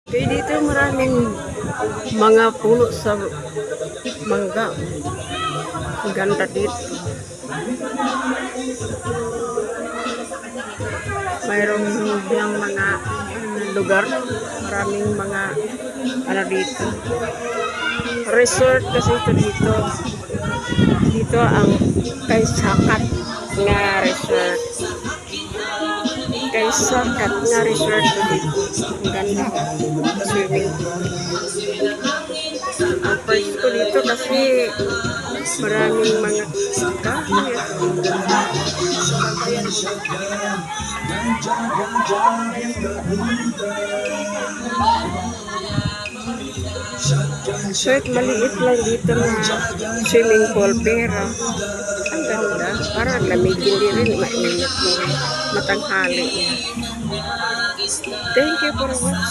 Kaya dito maraming mga puno sa mangga. Ang ganda dito. Mayroong biyang mga lugar. Maraming mga dito. Resort kasi ito dito. Dito ang kay Sakat nga resort. Kay Sakat nga resort dito. Ang ganda. Swimming pool. Ang price ko dito kasi maraming mga kahoy. Kahit maliit lang dito na swimming pool pero ang ganda. Parang lamigin din rin. Mainit mo matanghali. Thank you for watching.